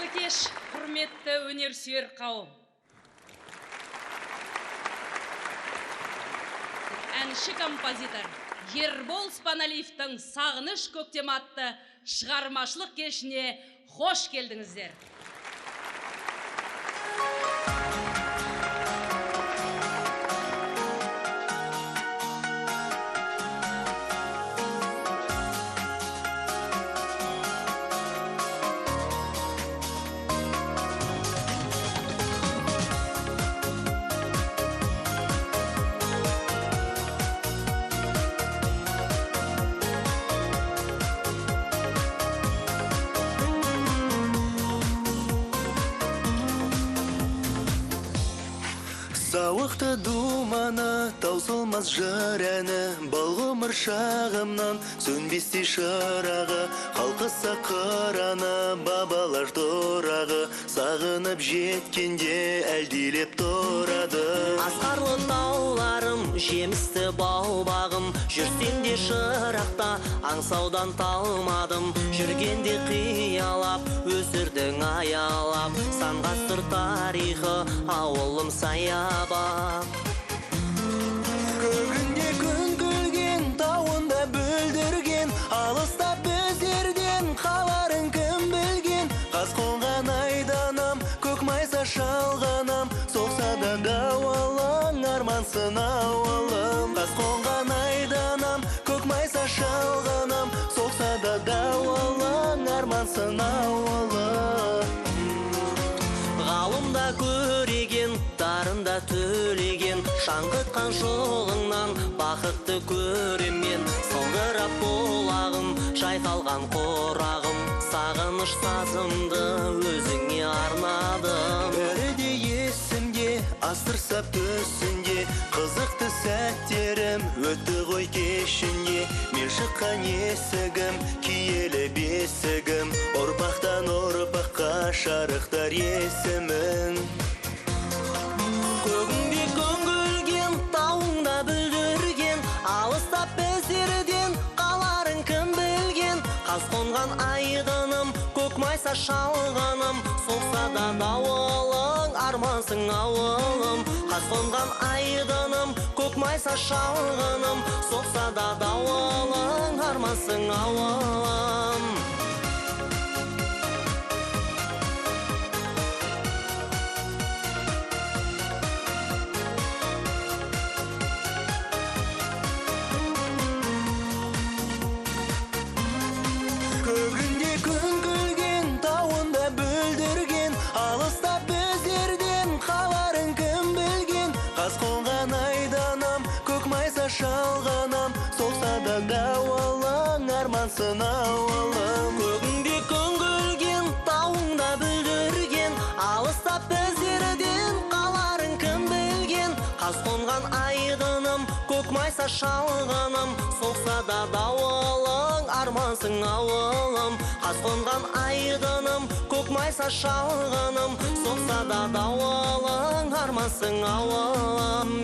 Қайырлы кеш, құрметті өнерсүйер қауым. Әнші композитор Ербол Спаналиевтің «Сағыныш көктем» атты шығармашылық кешіне қош келдіңіздер. Сауықты думаны, таусылмас жыр әні, бұл ғұмыр шағымнан сөнбестей шырағы, қалқыса қыраны, бабалар тұрағы, сағынып жеткенде әлдилеп тұрады. Асқарлы тауларым, жемісті бау-бағым, жүрсем де шырақта аңсаудан талмадым. Жүргенде қиялап, өсірдің аялап, сан ғасыр тарихы ауылым саябақ. Көгінде күн күлген, тауында бүлдірген, алыста біздерден қаларын кім білген. Қас қонған айданам, көк майса шалғанам, соқса да дауалың армансын ауылым. Қас қонған айданам, көк майса шалғанам, соқса да дауалың армансын ауылым. Ғалымда көреген, дарында төлеген, шаңғытқан жолыңнан бақытты көремен. Сылдырап бұлағым, жайқалған қорағым, сағыныш сазымды өзіңе арнадым. Бәрі де есімде, астырса төсінде, қызықты сәттерім өтті ғой кешінде. Мен шыққан есігім, киелі бесігім, ұрпақтан ұрпаққа шарықтар есімін. Көгінде көңілген, тауыңда бүлдірген, алыстап біздерден қаларын кім білген. Қас қонған айдыным, көк майса шалғаным, соқса да дауылың армансың ауылым. Қас қонған айдыным, көк майса шалғаным, соқса да дауылың армансың ауылым. Көгінде күн күлген, тауында бүлдірген, алыста біздерден қаларын кім білген. Қас қонған айданам, көк майса шалғанам, соқса да дауалың армансын ауылым. Көгінде күн күлген, тауыңда бүлдірген, алыста біздерден қаларын кім білген. Қас қонған айдыным, көк майса шалғаным, соқса да дауылың армансың ауылым. Қас қонған айдыным, көк майса шалғаным, соқса да дауылың армансың ауылым.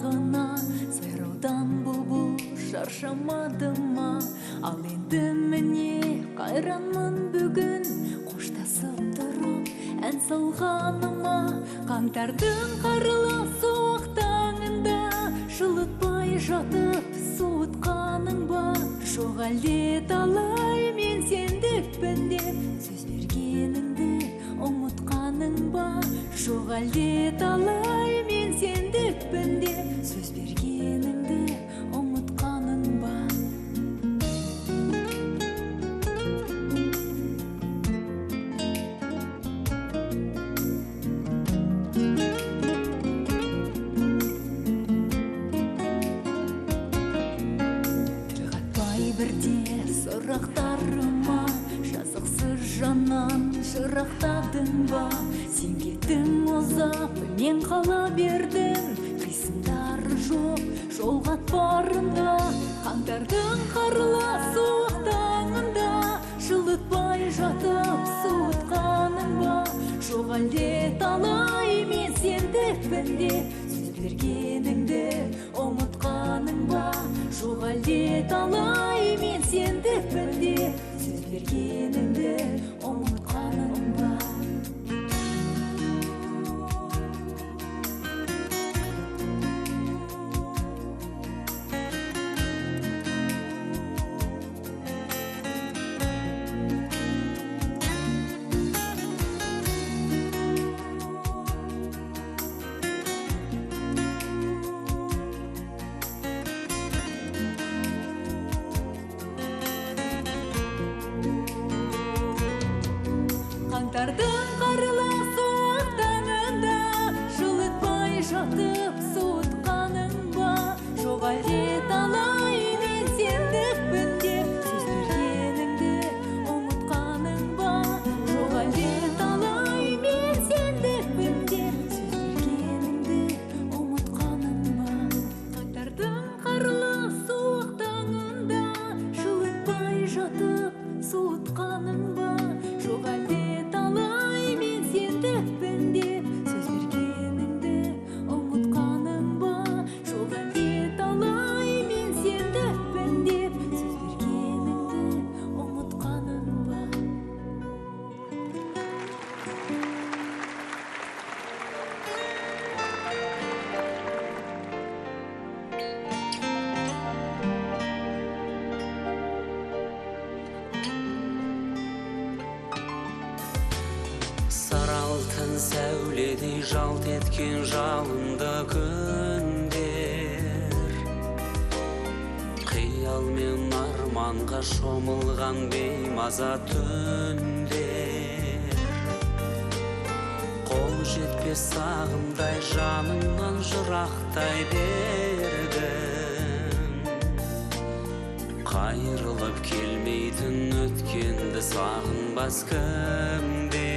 сағына, сайраудан бұлбұл шаршамады ма? Ал енді міне қайранмын бүгін, қоштасып тұрып ән салғаныма. Қаңтардың қарлы суық таңында жылытпай жатып суытқаның ба? Жоқ әлде талай мен сендікпін деп сөз бергеніңді ұмытқаның ба? Жоқ әлде талай мен сендікпін деп сөз бергеніңді ұмытқаның ба? Бірде сұрақтарыма жазықсыз жаннан жырақтадың ба? Сен кеттің ұзап, мен қала бердім, қисындары жоқ жол қатпарында. Қаңтардың қарлы суық таңында жылытпай жатып суытқаның ба? Жоқ әлде талай мен сендікпін деп сөз бергеніңді ұмытқаның ба? Жоқ әлде талай мен сендікпін деп сөз бергеніңді ұмытқаның ба? Қаңтардың қарлы суық таңында жылытпай жатып суытқаның ба? Жоқ әлде талай мен сендікпін деп сөз бергеніңді ұмытқаның ба? Жоқ әлде талай мен сендікпін деп сөз бергеніңді ұмытқаның ба? Қаңтардың қарлы суық таңында жылытпай жатып суытқаның ба? Жоқ әлде талай мен сендікпін деп сөз бергеніңді ұмытқаның ба? Жоқ әлде талай мен сендікпін деп сөз бергеніңді ұмытқаның ба? Саралтын сәуледей жалт еткен жалынды күндер, қиял мен арманға шомылған беймаза түндер. Қол жетпес сағымдай жанымнан жырақтай бердім. Қайрылып келмейтін өткенді сағынбас кімдер?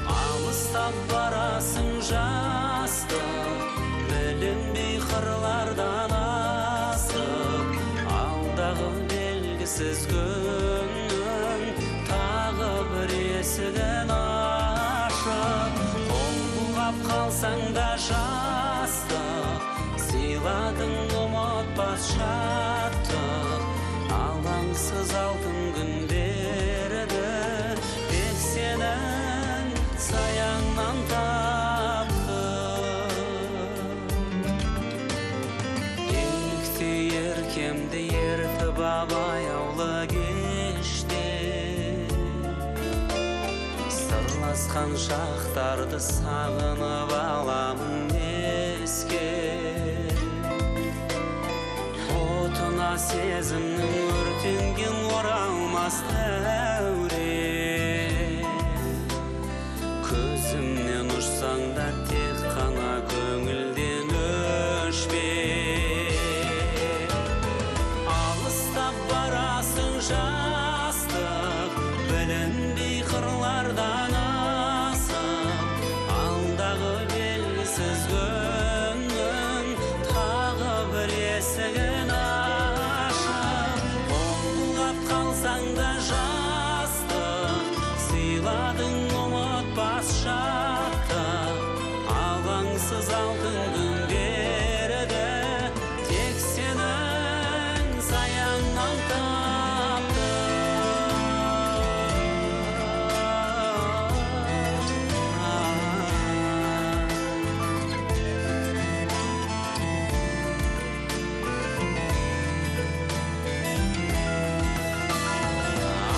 Алыстап барасың жастық, білінбей қырлардан асып. Алдағы белгісіз күннің тағы бір есігін ашып. Қол бұлғап қалсаң да жастық, сыйладың ұмытпас шаттық. Алаңсыз алтын күндерді тек сенің саяңнан таптым. Ерікті еркемді ертіп абай аулы кеште, сырласқан шақтарды сағынып аламын еске. Отына сезімнің өртенген оралмас дәуре. Көзімнен ұшсаң да тек қана көңілден өшпе. Алыстап барасың жастық, білінбей қырлардан асып. Алдағы белгісіз күннің тағы бір есігін ашып. Қолғап қалсаң да жастық, сыйладың ұмытпас шаттық. Алаңсыз алтын жаннан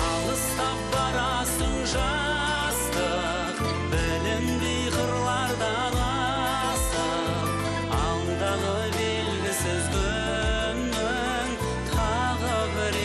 алыстап барасың жастық, білінбей қырлардан асып, алдағы белгісіз күннің тағы бір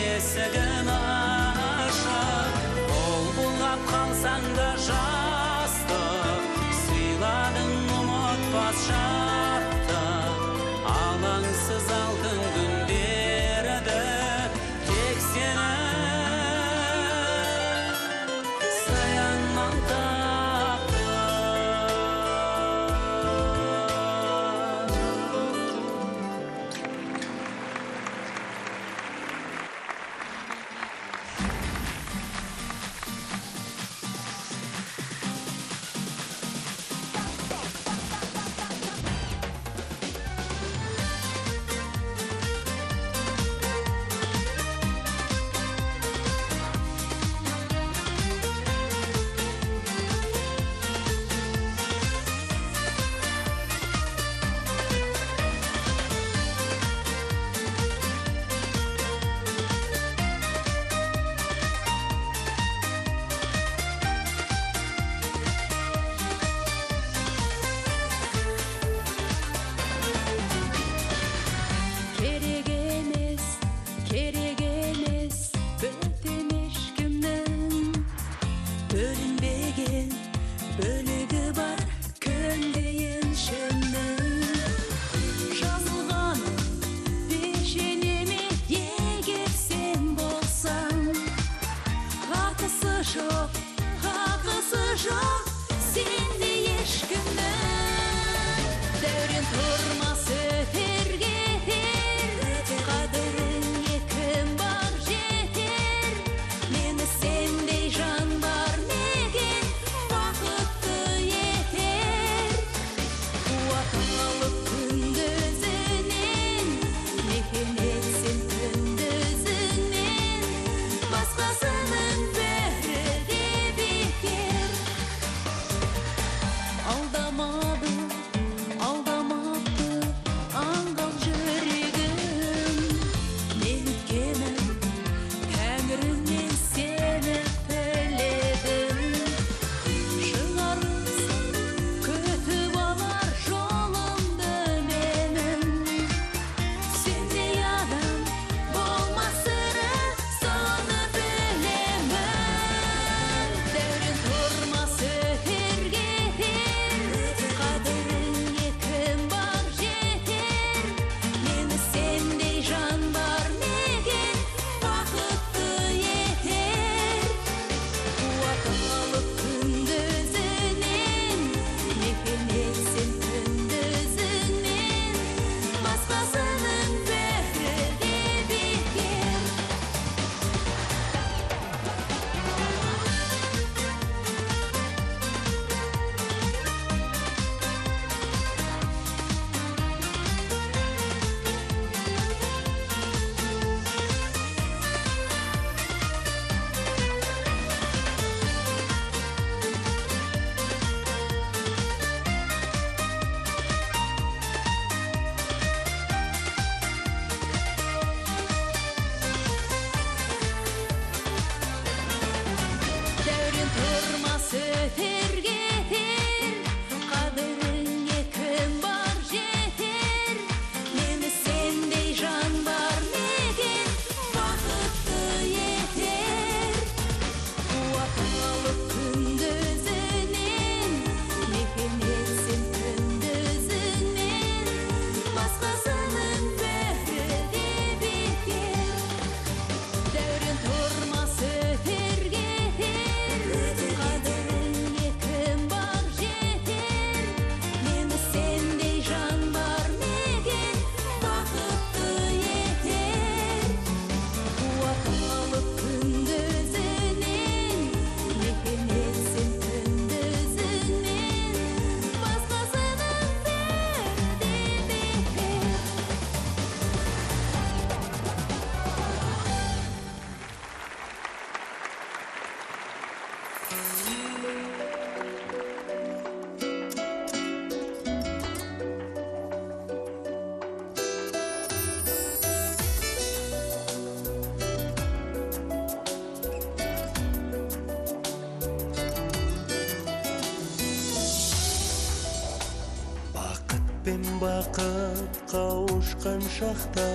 пен бақыт қауышқан шақта,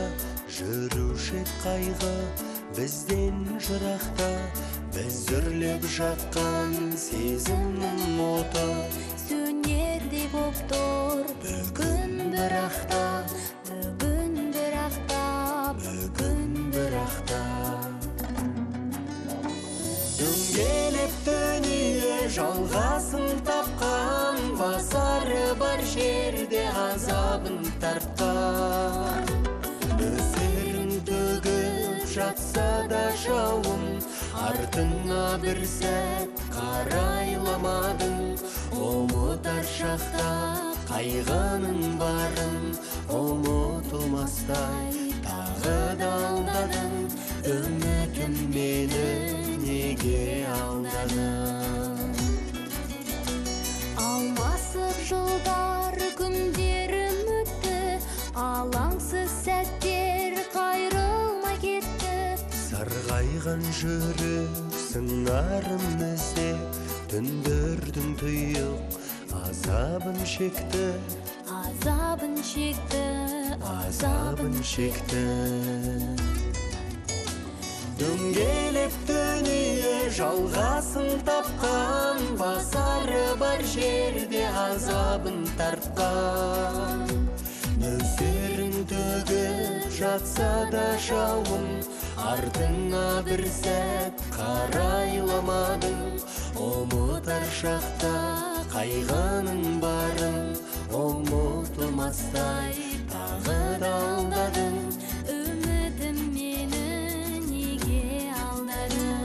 жүруші ед қайғы бізден жырақта. Біз үрлеп жаққан сезімнің оты Сөнердей боп тұр бүгін бірақта, бүгін бірақта, бүгін бірақта. Дөңгелек дүние жалғасын тапқан, басары бар жерде азабын тартқан. Нөсерін төгіп жатса да жауын, артыңа бір сәт қарайламадың. Ұмытар шақта қайғының барын, ұмытылмастай тағы да алдадың. Үмітім мені неге алдадың? алмасып жылдар күндерім өтті, алаңсыз сәттер қайрылмай кетті. Сарғайған жүрек сыңарын іздеп, түндердің тұйық азабын шекті, Азабын шекті, азабын шекті. Дөңгелек дүние жалғасын тапқан, басары бар жерде азабын тартқан. Нөсерін төгіп жатса да жауын, артыңа бір сәт қарайламадың. Ұмытар шақта қайғының барын, ұмытылмастай тағы да алдадың. үмітім мені неге алдадың?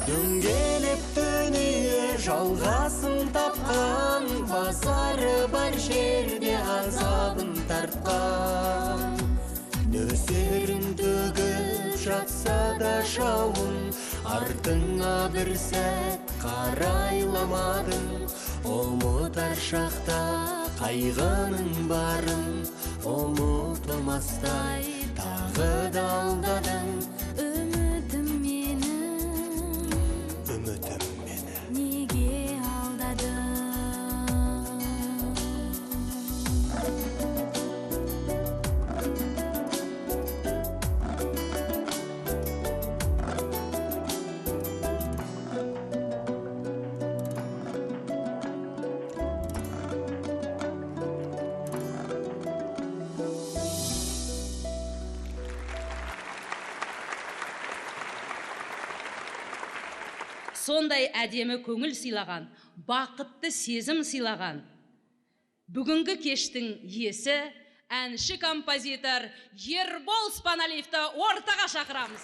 Дөңгелек дүние жалғасын тапқан, басары бар жерде азабын тартқан. Нөсерін төгіп жатса да жауын, артыңа бір сәт қарайламадың. Ұмытар шақта қайғының барын, ұмытылмастай тағы да алдадың. Үмітім мені Үмітім мені неге алдадың? Сондай әдемі көңіл сыйлаған, бақытты сезім сыйлаған бүгінгі кештің иесі әнші композитор Ербол Спаналиевті ортаға шақырамыз.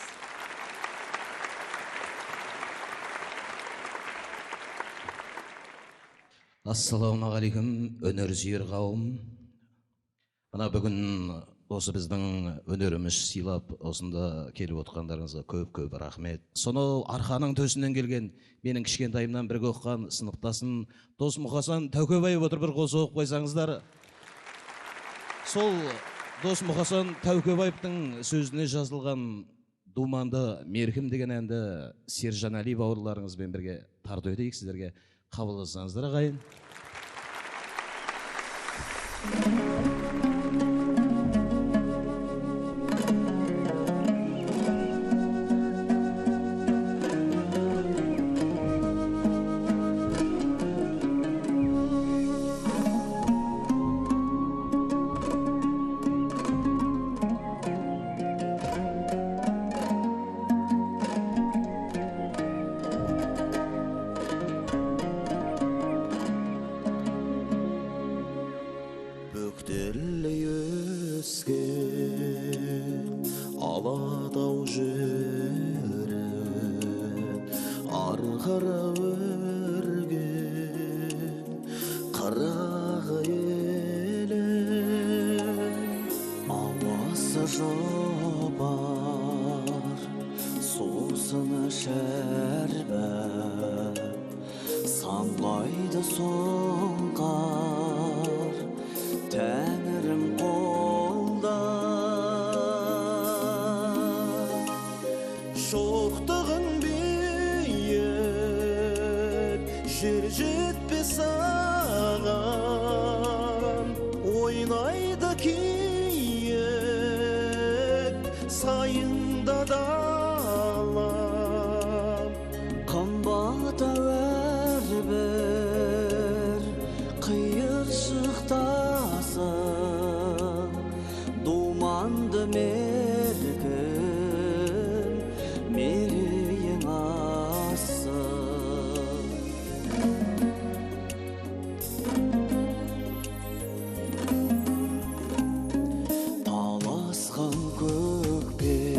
Ассалаумағалейкум, өнер сүйер қауым. Мына бүгін осы біздің өнеріміз сыйлап, осында келіп отқандарыңызға көп рахмет. Сонау арқаның төсінен келген менің кішкентайымнан бірге оқыған сыныптасым Дос Мұқасан Тәукебаев отыр, бір қол соғып қойсаңыздар. Сол Дос Мұқасан Тәукебаевтың сөзіне жазылған Думанды меркім деген әнді Сержан Әли бауырларыңызбен бірге тарту етейік, сіздерге қабылдасаңыздар ағайын. Алатау жүрі арқара өрген қырағы елі ауасы жабар сусыны шәрбәп Самлайды соңғар тәңірім қолда, шоқтығын биік жер жетпес саған, ойнайды киік сайында дала, қымбат әрбір қиыршықтасың, думанды меркін мерейің асың. Таласқан көкпен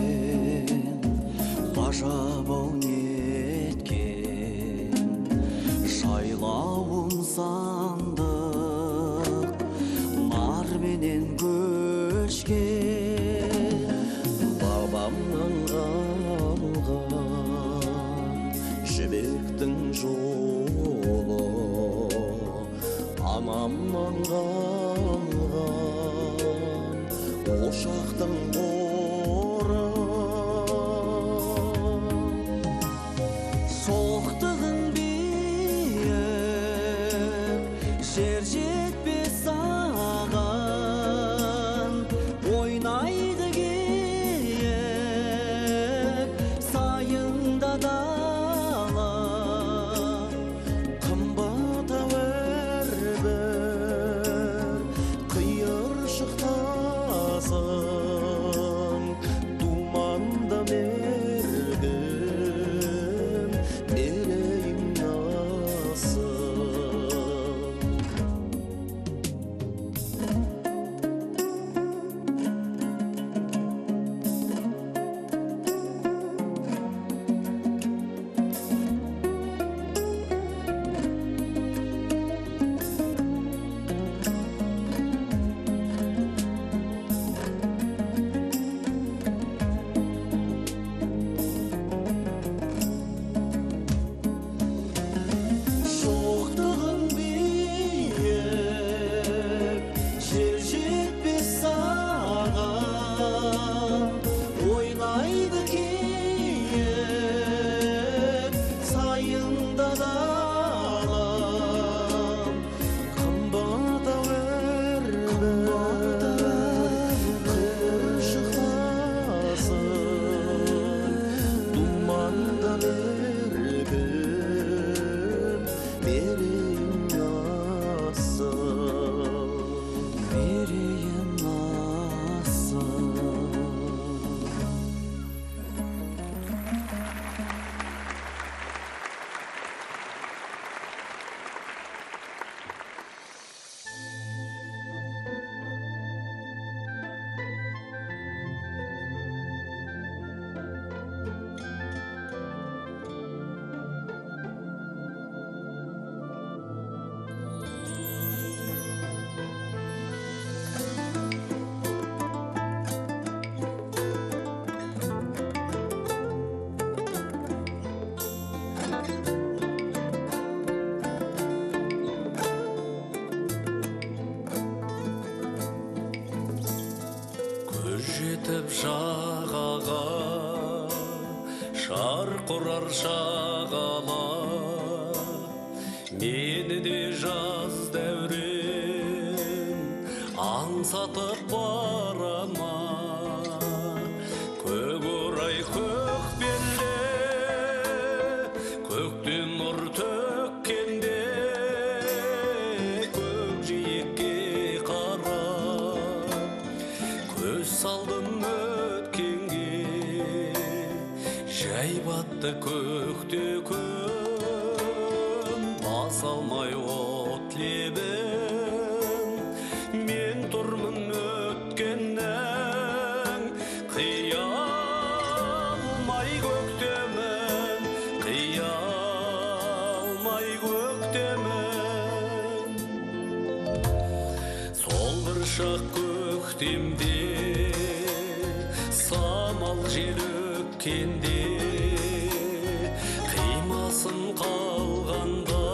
ғажабау неткен, жайлауын сандық нарменен көшкен, бабамнан алған жібектің жолы, анамнан қалған ошақтың қоры. Соқтығын биік жер жетпес саған, ойнайды киік сайында дала, қымбат әрбір қиыршықтасың, думанда мерген мерейің асың. Шоқтығын биік жер жетпес саған, ойнайды киік сайында дала, қымбат әрбір қиыршықтасың, думанда мерген мерейің асың, мерейің асың. Көз жетіп жағаға, шарқ ұрар шағала, мені де жаз дәурен аңсатып барама. Көк орай көкпелде, көктен нұр төккенде, көкжиекке қарап көз салдым өткенге, жай батты көкте күн, баса алмай от лебін, мен тұрмын өткеннен, қия алмай көктемін, қия алмай көктемін. Сол бір шақ көктемде, самал жел өткенде, қимасын қалғанда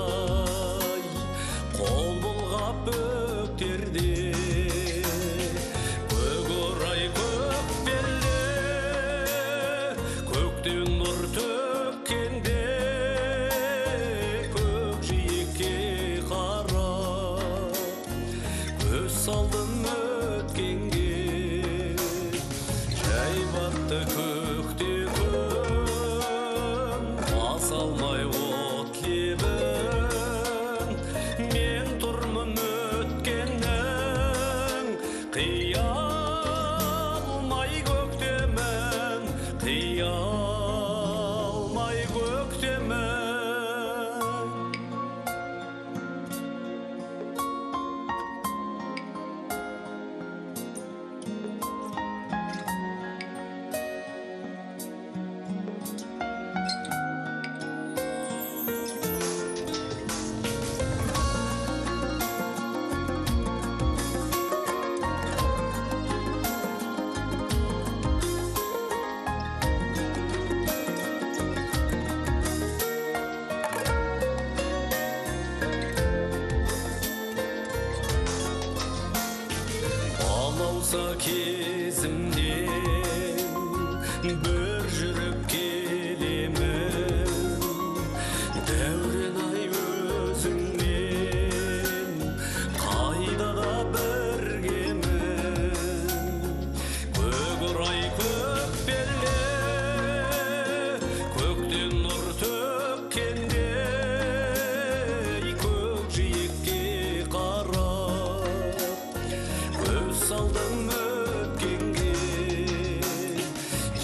болса кезімнен бір жүріп келемін дәурен ай өзіңмен қайда да біргемін көк орай көк белде көктен нұр төккендей көкжиекке қарап көз салдым өткенге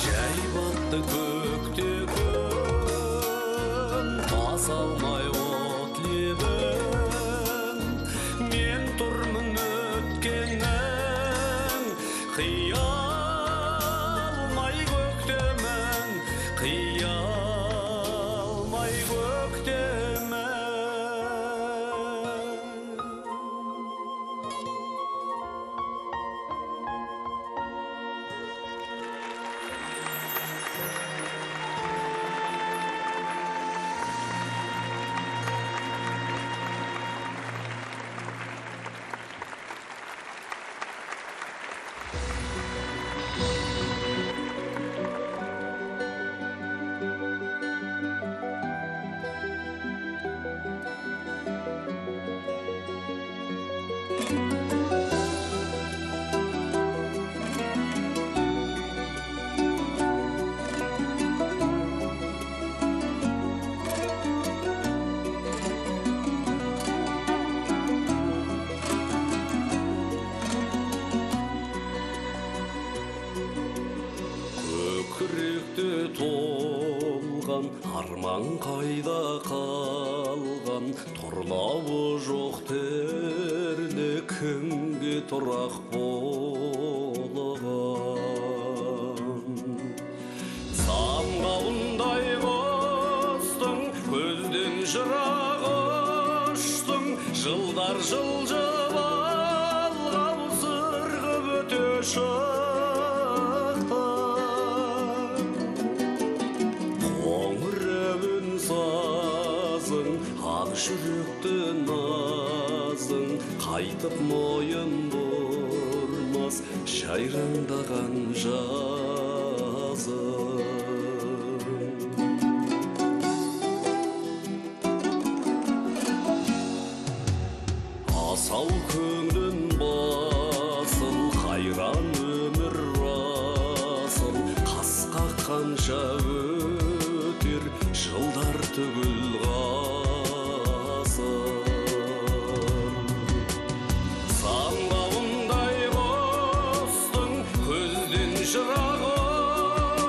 жай батты көкте күн баса алмай от лебін мен тұрмын өткеннің қиялмай көктемін қиялмай көктемін. Көкіректе толған арман қайда қалған тұрлауы жоқ тірлік кімге тұрақ болған самғауындай құстың көзден жырақ ұштың жылдар жылжып алғау сырғып өте ақ жүректі назың қайтып мойын бұрмас жайраңдаған жазың асау көңлін басыл қайран өмір расыл қас қаққанша өтер жылдар түгіл самғауындай құстың көзден жырақ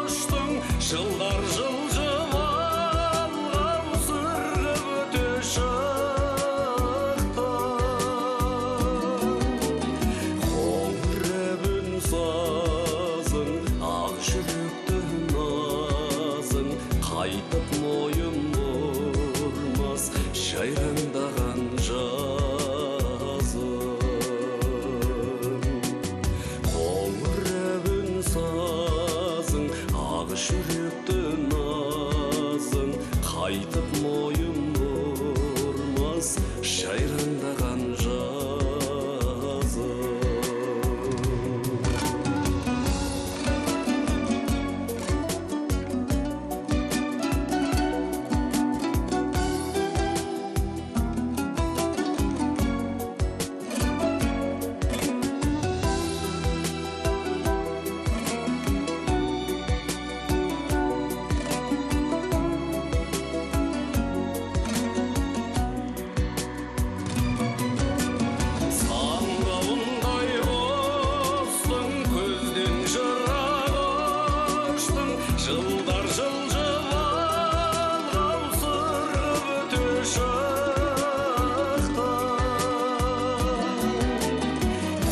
ұштың жылдар жылжып алғау сырғып өте шықтың қоңыр әуен сазың ақ жүректі назың қайтып мойын бұрмас жайраңдаған жүректі назың қайтып мойын бұрмас жайраңдаған жазың жылдар жылжып алғау сырғып өте шықтың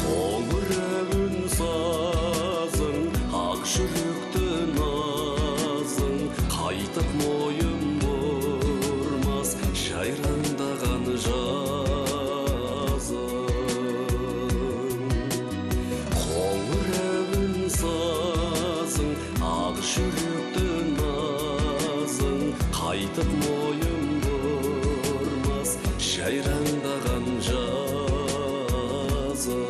қоңыр әуен сазың ақ жүректі назың қайтып мойын бұрмас жайраңдаған жазың қоңыр әуен сазың ақ жүректі назың қайтып мойын бұрмас жайраңдаған жазың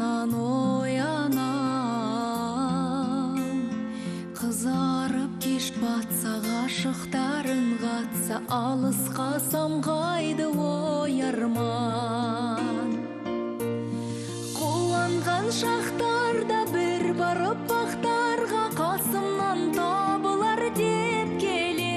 ұйқымнан оянам, қызарып кеш батса, ғашықтарың қатса, алысқа самғайды ой арман. Қуанған шақтарда бір барып бақтарға, қасымнан табылар деп келем.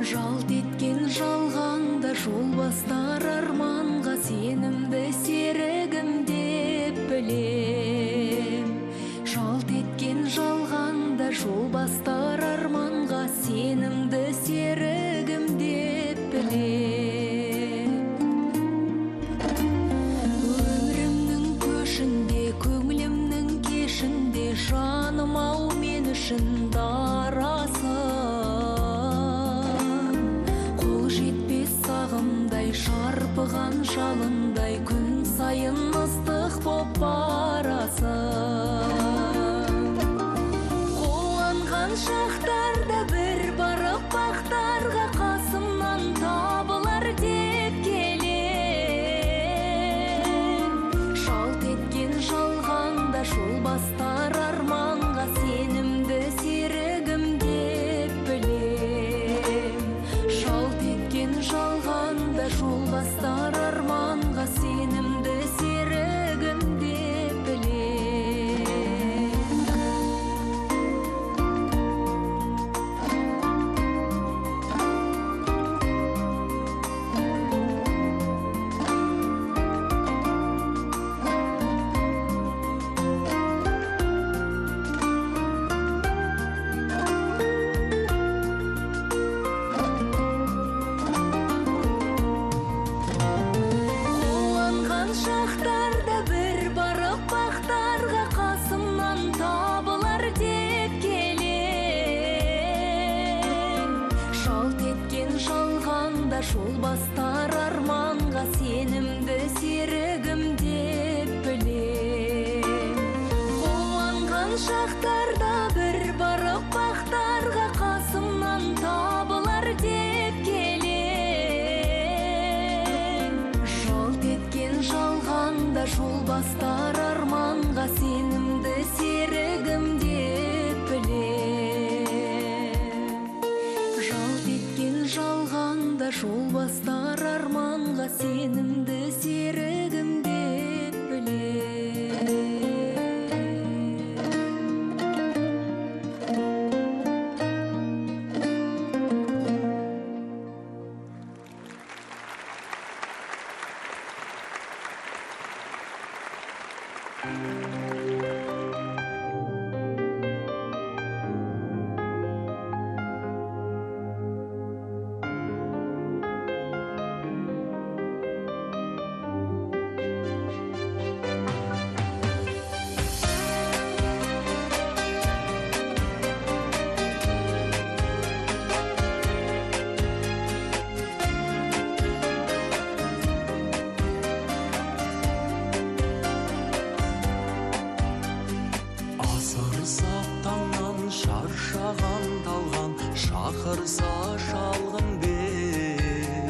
Жалт еткен жалғанда жол бастар арманға, сенімді серігім деп білем. Жалт еткен жалғанда жол бастар арманға, сенімді серігім деп білем. Өмірімнің көшінде, көңілімнің кешінде, жаным ау мен үшін дарасың. Қол жетпес сағымдай, шарпыған жалындай, күн сайын ыстық боп барасың. Қуанған шақтарда бір барып бақтарға, қасымнан табылар деп келем. Жалт еткен жалғанда жол бастар арманға, сенімді серігім деп білем. Жалт еткен жалғанда жол бастар арманға, сенімді серігім деп білем. Қуанған шақтарда бір барып бақтарға, қасымнан табылар деп келем. Жалт еткен жалғанда жол бастар арманға, сенімді серігім деп білем. Қуанған шақтарда бір барып бақтарға, қасымнан табылар деп келем. Жалт еткен жалғанда жол бастар арманға, сенімді серігім деп білем. Жалт еткен жалғанда жол бастар арманға, сенімді серігім деп білем. шақырса шалғын бел,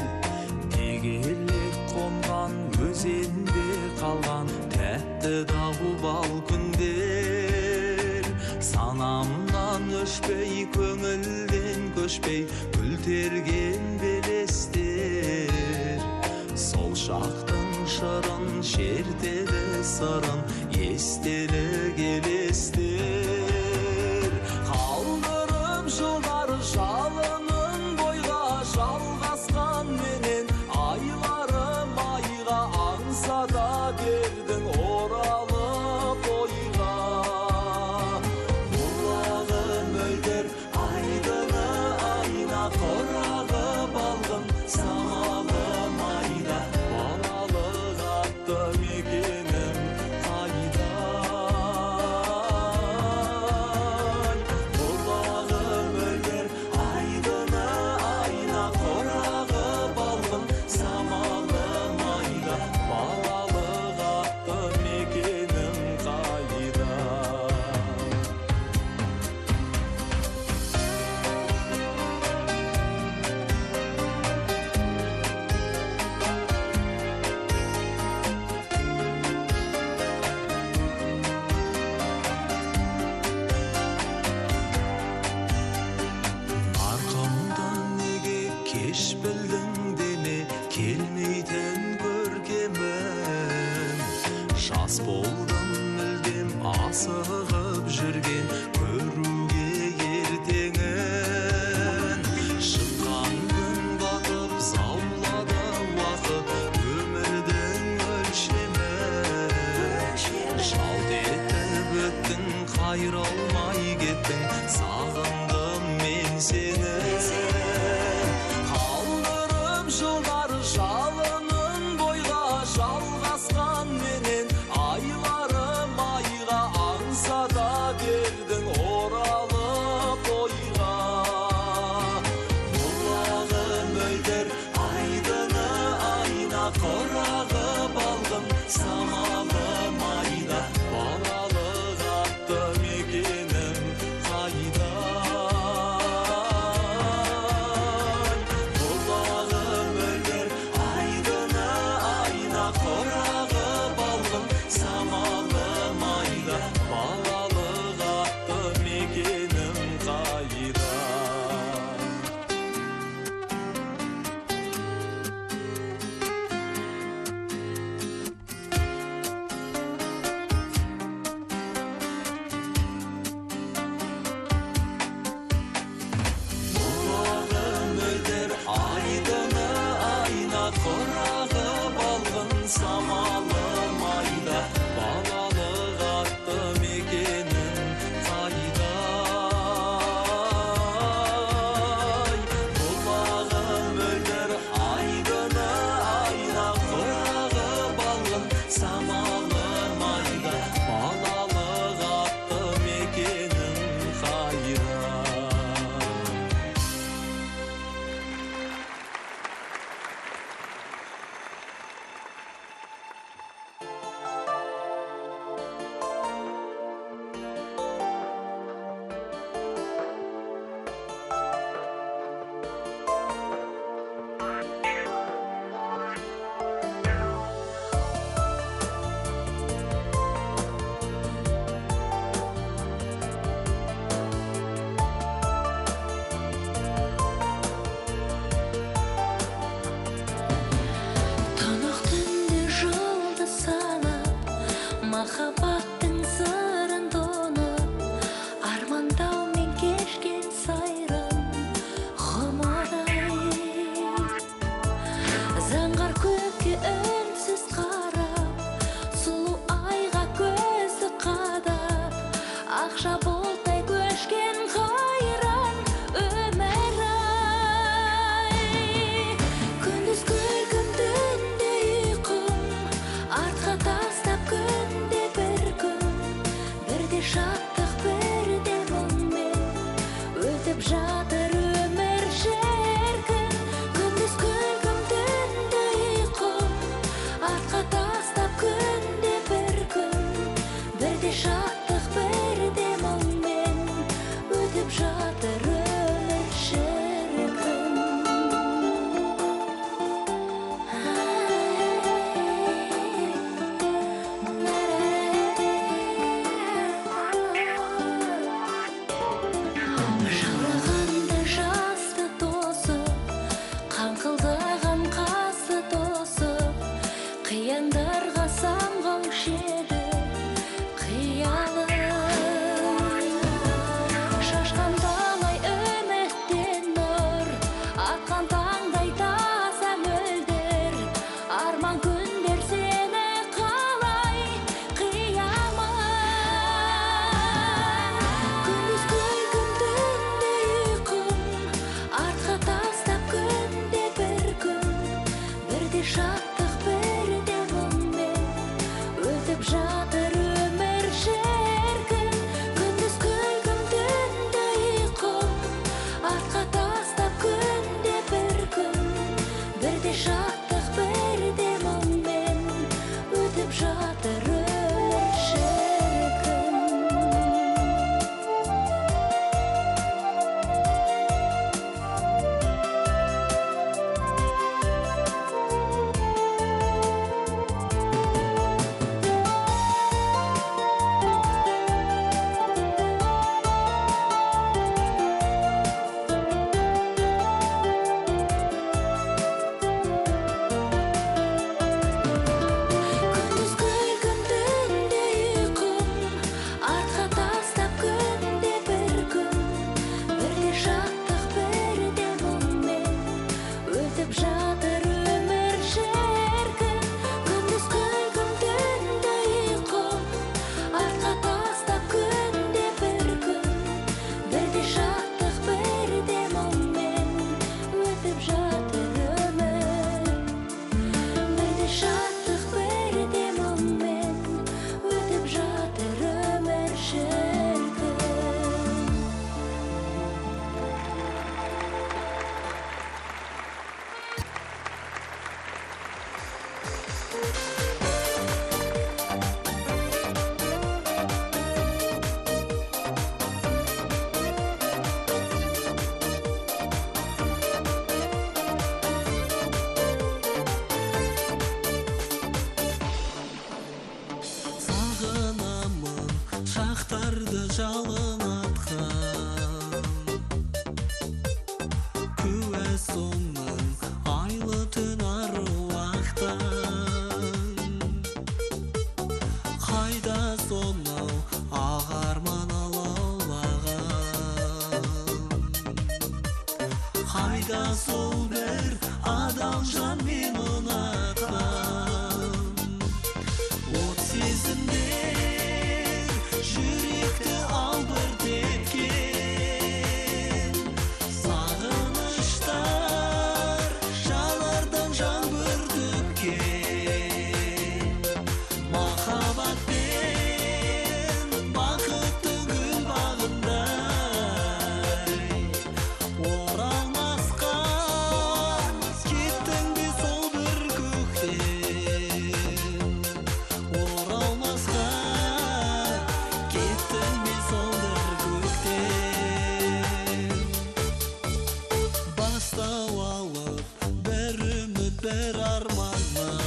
тегелек қонған өзенде қалған тәтті дауыл күндер. Санамнан өшпей, көңілден көшпей, гүл терген белестер. Сол шақтың шырын, шертеді сырын, естелі келестер. Қалдырып жылдар жалынын бойға, жалғасқан менен айларым айға, аңсата бердің оралып ойға. Бұлағы мөлдір айдыны айна, қорағы балғын самалы майда, балалық атты мекенім қайда. Бұлағы мөлдір айдыны айна, қорағы балғын самалы майда, балалық атты жас болдым мүлдем асығып жүрген көруге ертеңін. Шыққан күн батып заулады уақыт өмірдің өлшемін. Жалт етіп өттің қайралмай кеттің, сағындым мен сені. Қалдырып жылдар жалынын бойға жалғасқан менен, айларым айға аңсата бердің оралып ойға. Бұлағы мөлдір айдыны айна құрағып алғым, самалым айда балалық атты мекенім қайда. Бұлағы мөлдір айдыны айна құрағып алғым, самалым айда балалық атты мекенім қайда. Бұлағы мөлдір айдыны айна құрағып алғын, самалым айда балалық атты мекенім қайда. Бұлағы мөлдір айдыны айна құрағып алғын, самалым айда балалық атты мекенім қайда. Тұнық түнде жұлдыз санап, махаббаттың сырын тонып, армандаумен кешкен сайран ғұмыр-ай. Заңғар көкке үнсіз қарап, сұлу айға көзді қадап, ақша бұлттай көшкен қайран өмір-ай. Күндіз күлкім, түнде ұйқым, артқа тастап күнде бір күн, бірде шаттық, бірде мұңмен өтіп жатыр өмір шіркін. Күндіз күлкім, түнде ұйқым, артқа тастап күнде бір күн, бірде шаттық, бірде мұңмен өтіп жатыр өмір шіркін. Жаурағанда жасты тосып, қаңқылдаған қасы тосып, қияндарға самғау шеді қиялым. Шашқан талай үміттен нұр, атқан таңдай таза мөлдір, арман күндер сені қалай қиямын. Күндіз күлкім, түнде ұйқым, артқа тастап күнде бір күн, бірде шаттық, бірде мұңмен өтіп жатыр шақтарды жалын атқан куә соның айлы түн аруақтан қайда сонау ағарман алаулаған қайда сол бір адал жан мен ұнатқан от сезімдер жүректі албырт еткен сағыныштар жанардан жаңбыр төккен махаббатпен бақытты гүл бағындай оралмасқа кеттің бе сол бір көктен оралмасқа кеттің бе сол бір көктен бастау алып бір үміт бір арманнан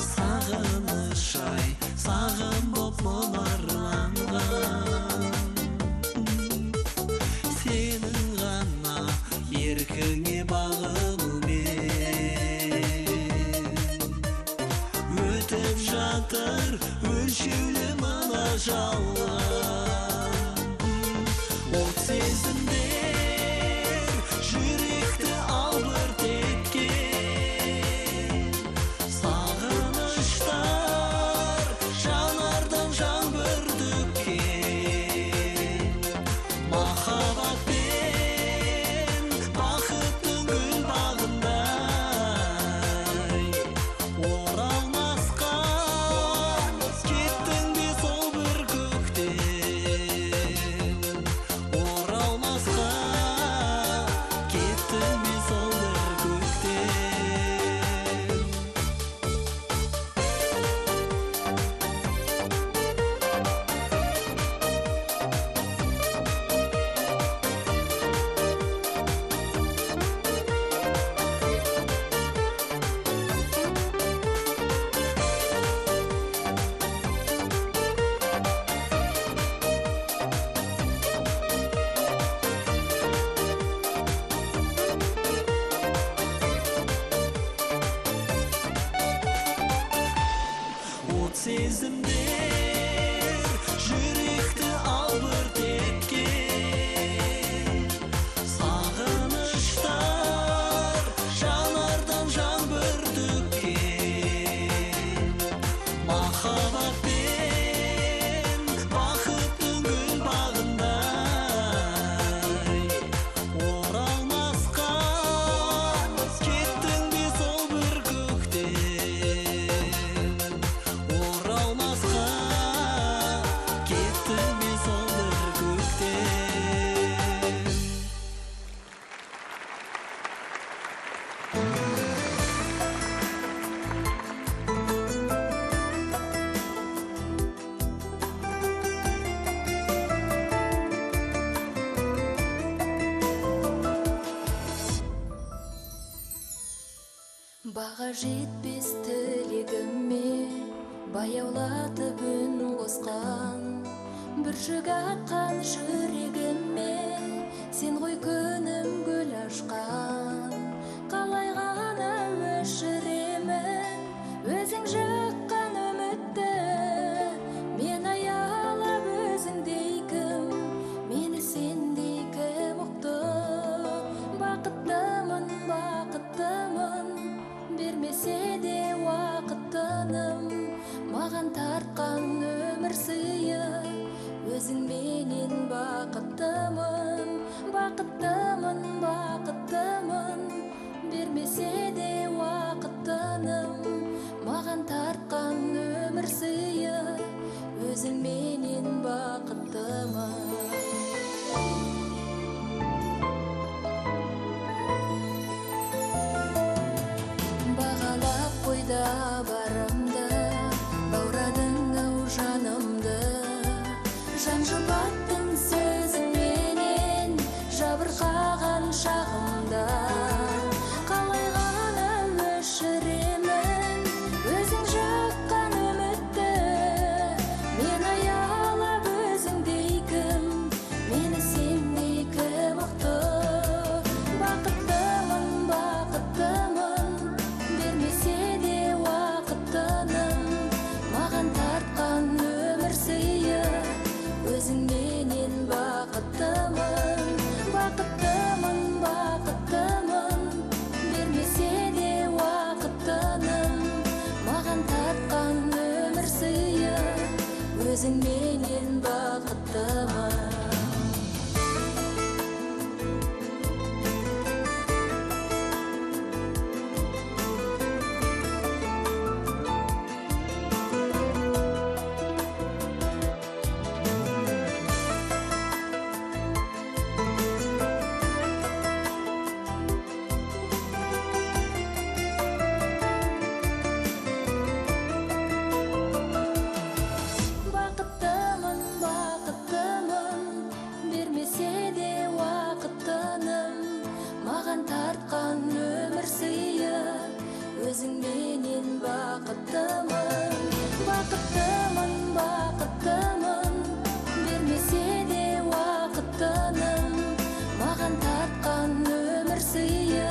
сағыныш ай саған боп мұнарланған сенің ғана еркіңе бағынумен өтіп жатыр өлшеулі мына жалған от сезімдер жүректі албырт еткен сағыныштар жанардан жаңбыр төккен махаббатпен бақыттың гүл бағындай оралмасқа кеттің бе сол бір көктен оралмасқа кеттің бе сол бір көктен от сезімдер жүректі албырт еткен сағыныштар жанардан жаңбыр төккен махаббатпен бақыттың гүл бағындай оралмасқа кеттің бе сол бір көктен оралмасқа кеттің бе сол бір көктен баға жетпес тілегіме баяулатып үн қосқан бүршік атқан жүрегіме сен ғой күнім гүл ашқан қалай ғана өшіремін өзің жаққан үмітті мен аялап өзіңдей кім мені сендей кім ұқты бақыттымын бақыттымын бермесе де уақыттыным маған тартқан өмір сыйы өзіңменен бақыттымын бақыттымын бақыттымын бермесе де уақыттыным маған тартқан өмір сыйы өзіңменен бақыттымын бағалап қойда барымды баурадың ау жанымды жан жұбаттың сөзіңменен жабырқаған шағымда қалай ғана өзің менен бақыттымын. Өзің менен бақыттымын, бақыттымын, бақыттымын. Бермесе де уақыттыным, маған тартқан өмір сыйы.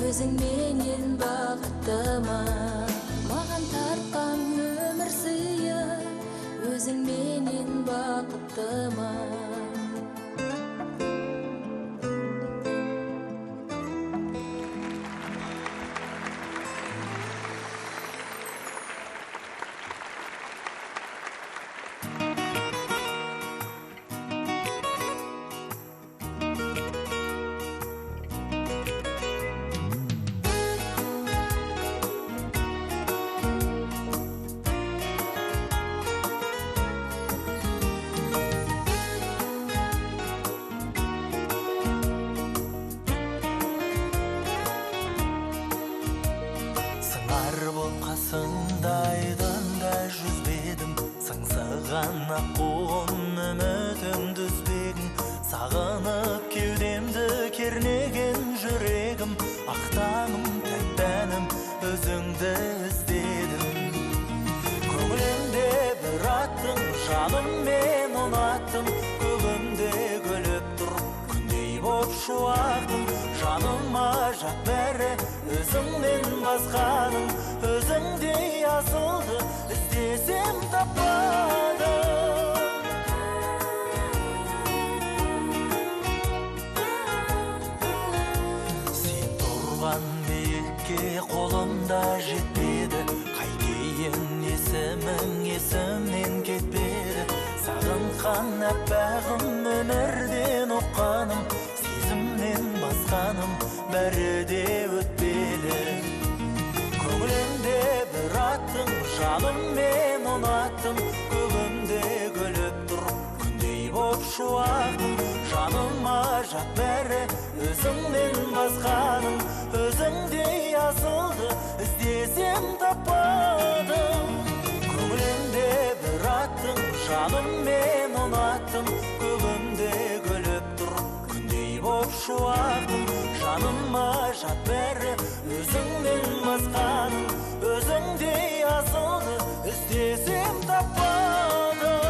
Өзің менен бақыттымын, маған тартқан өмір сыйы. Өзің менен бақыттымын. Қасыңдайданда жүзбедім, сыңсыған аққуым үмітімді үзбегін. Сағынып кеудемді кернеген жүрегім, ақтаным тәттәнім, өзіңді іздедім. Көңілімде бір аттың, жаным мен ұнаттым. Көгімде күліп тұр, күндей боп шуақтым. Жаныма жат бәрі, өзіңнен басқаным. Өзіңдей асылды іздесем таппадым. Сен тұрған биікке қолымда жетпеді, қайтейін есімің есімнен кетпеді. Сағынған әппағым өмірден оққаным, сезімнен басқаным бәрі де өтпелі. Көңілімде бір аттың, жаным мен ұнаттым. Көгімде күліп тұр, күндей боп шуақтым. Жаныма жат бәрі, өзіңнен басқаным. Өзіңдей асылды іздесем таппадым. Көңілімде бір аттың, жаным мен ұнаттым. Көгімде күліп тұр, күндей боп шуақтым. Жаныма жат бәрі, өзіңнен басқаным. Өзіңдей асылды іздесем таппадым.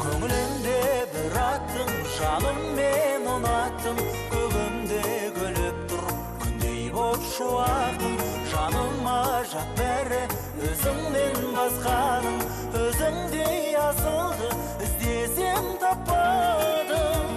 Көңілімде бір аттың, жаным мен ұнаттым. Көгімде күліп тұр, күндей боп шуақтым. Жаныма жат бәрі, өзіңнен басқаным. Өзіңдей асылды іздесем таппадым.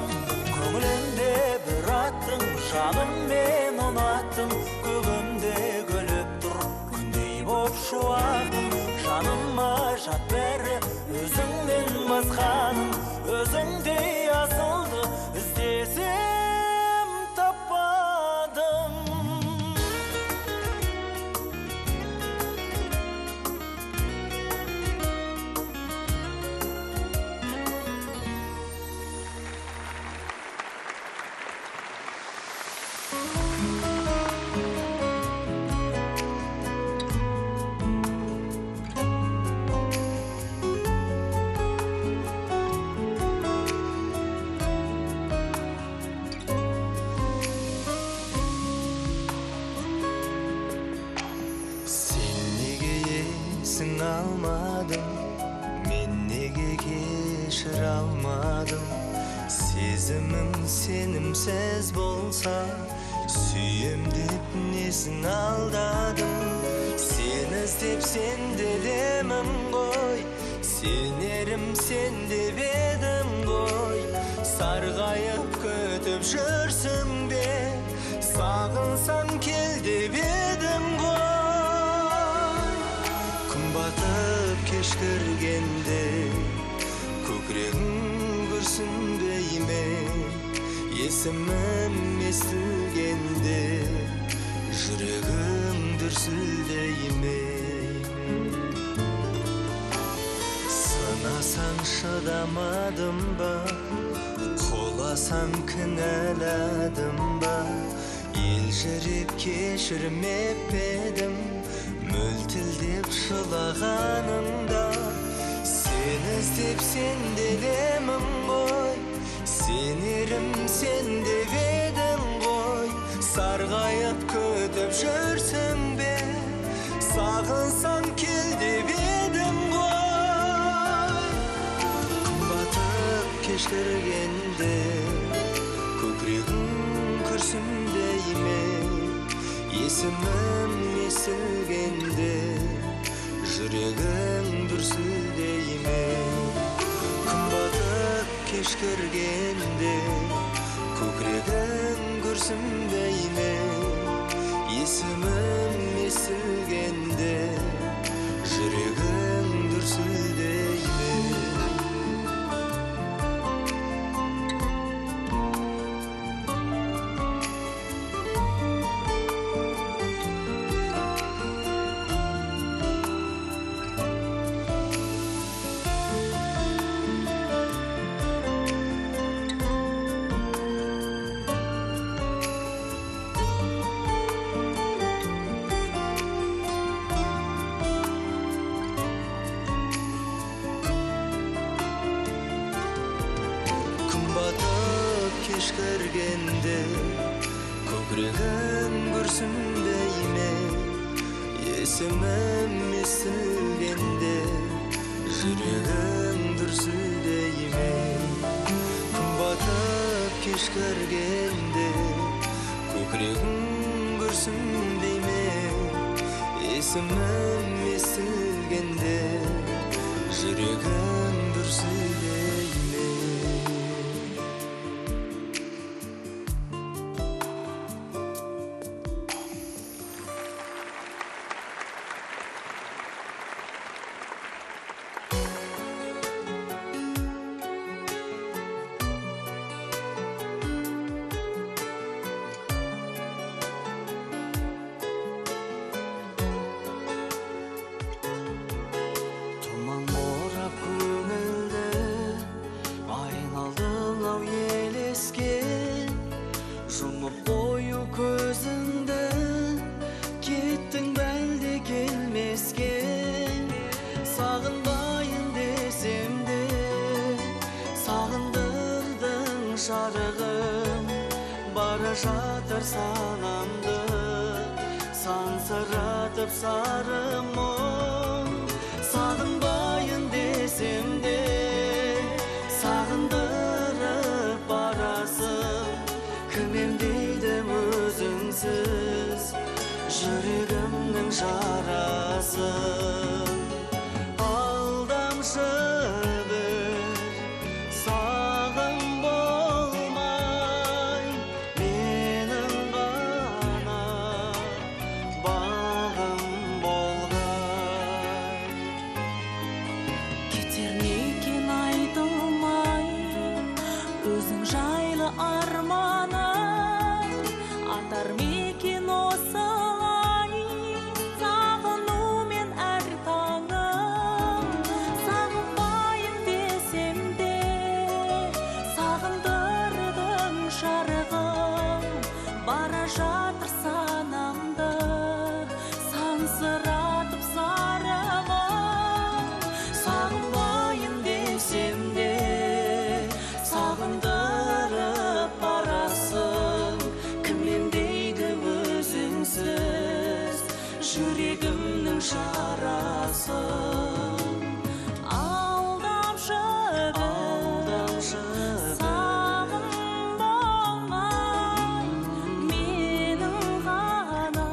Көңілімде бір аттың, жаным мен ұнаттым. Көгімде күліп тұр, күндей боп шуақтым. Жаныма жат бәрі, өзіңнен басқаным. Өзіңдей асылды іздесем таппадым. Алмадым, мен неге кешір алмадым. Сезімім сенімсіз болса, сүйем деп несін алдадым. Сені іздеп сенделемін ғой, сенерім сен деп едім ғой, сарғайып күтіп жүрсің бе, сағынсам кел деп едім ғой. Күн батып кеш кіргенде көкірегің күрсінбей ме, есімім естілгенде жүрегім дүрсілдей ме. Сынасаң шыдамадым ба, қоласаң кінәладым ба, елжіреп кешірмеп едім, мөлтілдеп жылағанымда. Сен іздеп сенделемін ғой, сенерім сен деп едің ғой, сарғайып күтіп жүрсің бе, сағынсам кел деп едім ғой. Күн батып кеш кіргенде көкірегің күрсінбей ме, есімім естілгенде жүрегің дүрсілдей ме. Күн батып кеш кіргенде көкірегің күрсінбей ме, есімім естілгенде жүрегің дүрсілдей ме. Кіргенде көкірегім күрсінбей ме, есімім естілгенде жүрегім дүрсілдей ме. Күн батып кеш кіргенде көкірегім күрсінбей ме, есімім естілгенде жүрегім дүрсілдей ме. жатыр санамды, сансыратып сары мұң. Сағынбайын десем де, сағындырып барасың. Кім емдейді өзіңсіз жүрегімнің жарасын. Алдамшы жүрегімнің жарасын. Алдамшы сағым болмай, менің ғана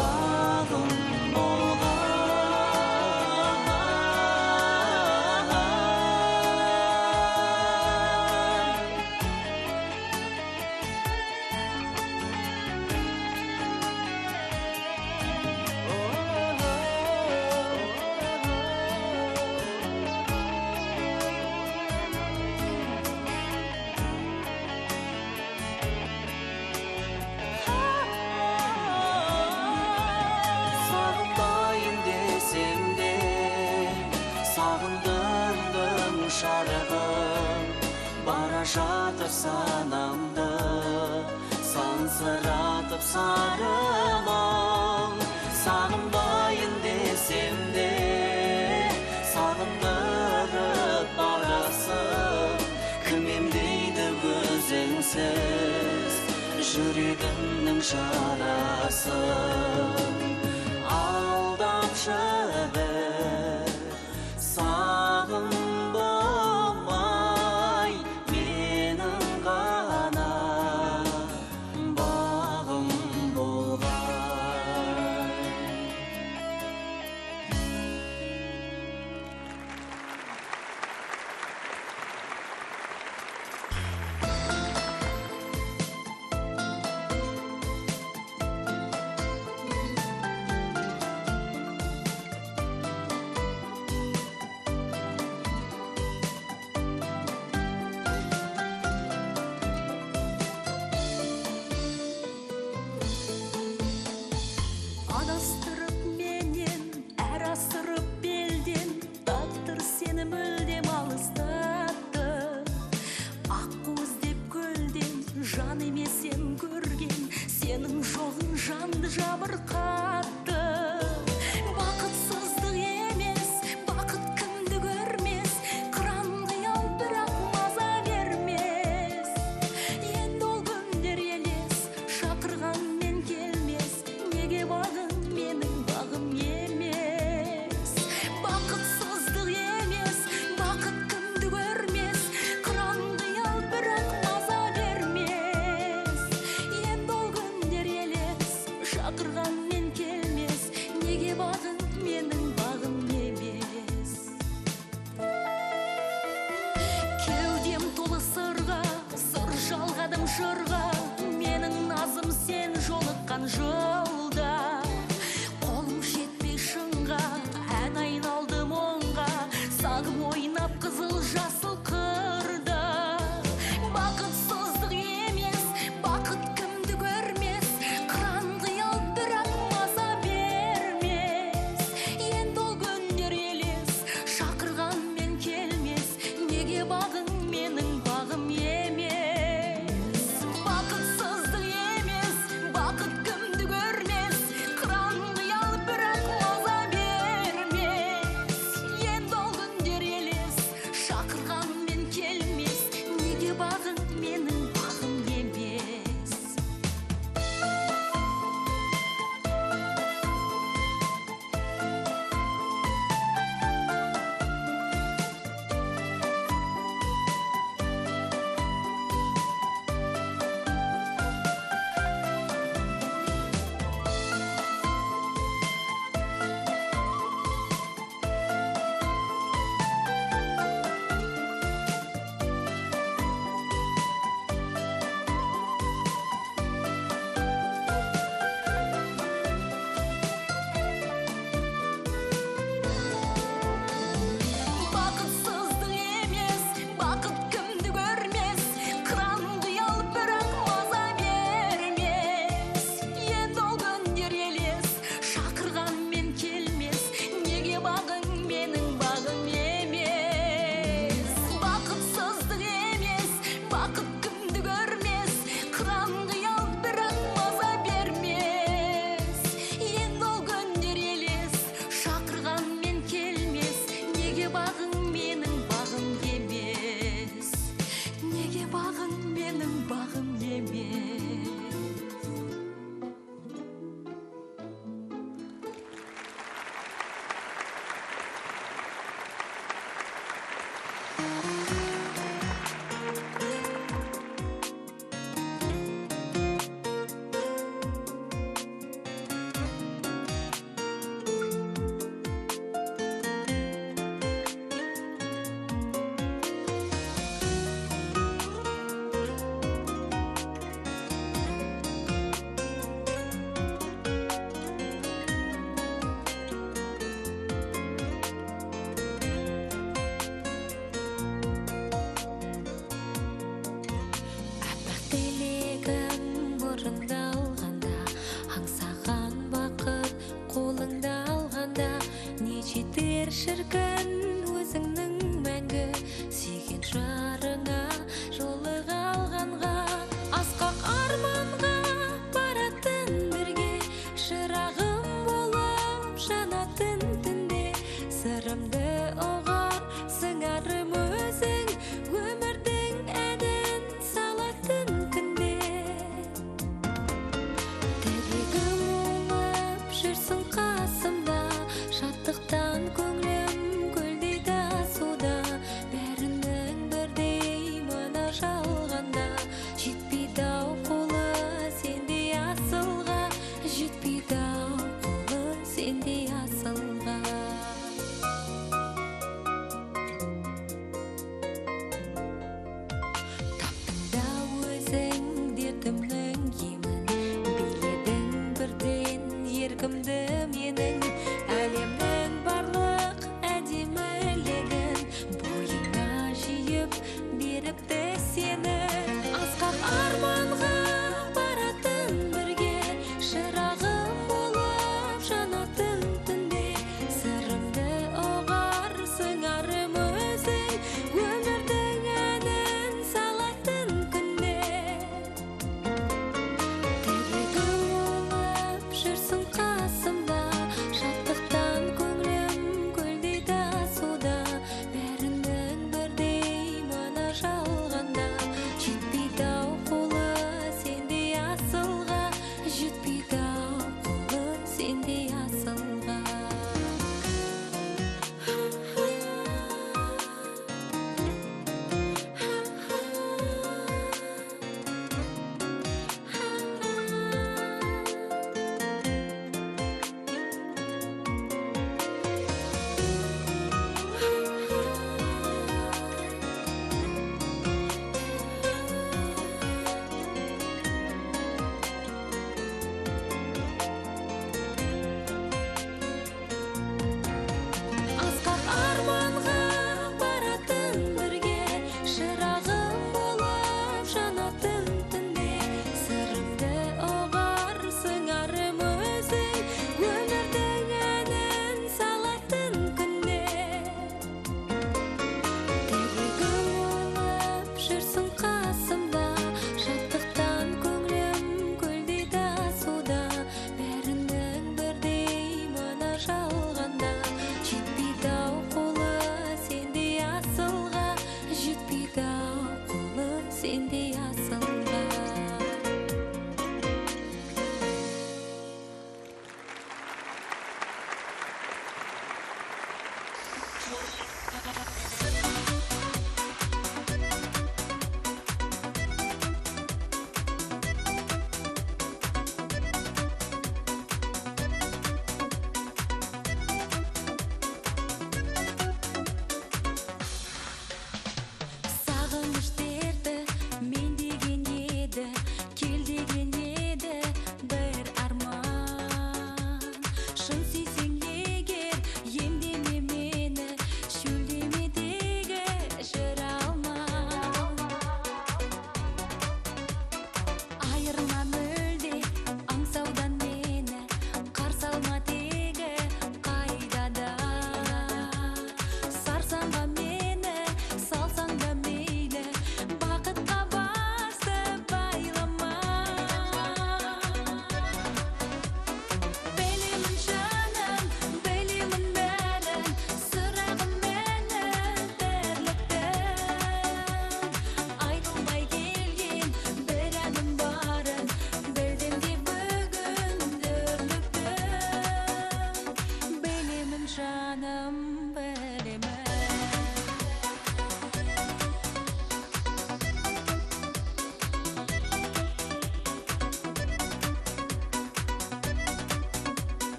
бағым болғай. жатыр санамды, сансыратып сарымың. Сағынбайын десем де, сағындырып барасың. Кім емдейді өзіңсіз жүрегімнің жарасын? Алдамшы бір сағым болмай, менің ғана бағым болғай. Адастырып менен, әр асырып белден, тағдыр сені мүлдем алыстатты. Аққу іздеп көлден, жан емесем көрген, сенің жоғың жанды жабырқатты. Бақытсыздық емес, бақыт кімді көрмес, қыран қиял бірақ маза бермес. Енді ол күндер елес, шақырғанмен келмес, неге бағың менің бағым емес. Бақытсыздық емес, бақыт кімді көрмес, қыран қиял бірақ маза бермес. Енді ол күндер елес, шақырғанмен келмес, неге бағың менің бағым емес. Кеудем толы сырға, сыр жалғадым жырға, менің назым сен жолыққан жолда. Қолым жетпей шыңға, ән айналды мұңға, сағым ойнап қызыл жасыл қырда. Бақытсыздық емес, бақыт кімді көрмес, қыран қиял бірақ маза бермес. Енді ол күндер елес, шақырғанмен келмес, неге бағың менің бағым емес. Бақытсыздық емес, бақыт кімді көрмес, қыран қиял бірақ маза бермес. Енді ол күндер елес, шақырғанмен келмес, неге бағың менің бағым емес. Бақытсыздық емес, бақыт кімді көрмес, қыран қиял бірақ маза бермес. Енді ол күндер елес, шақырғанмен келмес, неге бағың менің бағым емес. Бақытсыздық емес, бақыт кімді көрмес, қыран қиял бірақ маза бермес. Енді ол күндер елес, шақырғанмен келмес, неге бағың менің бағым емес. Неге бағың менің бағым емес. шіркін өзіңнің мәңгі сүйген жарыңа жолы ишке асылган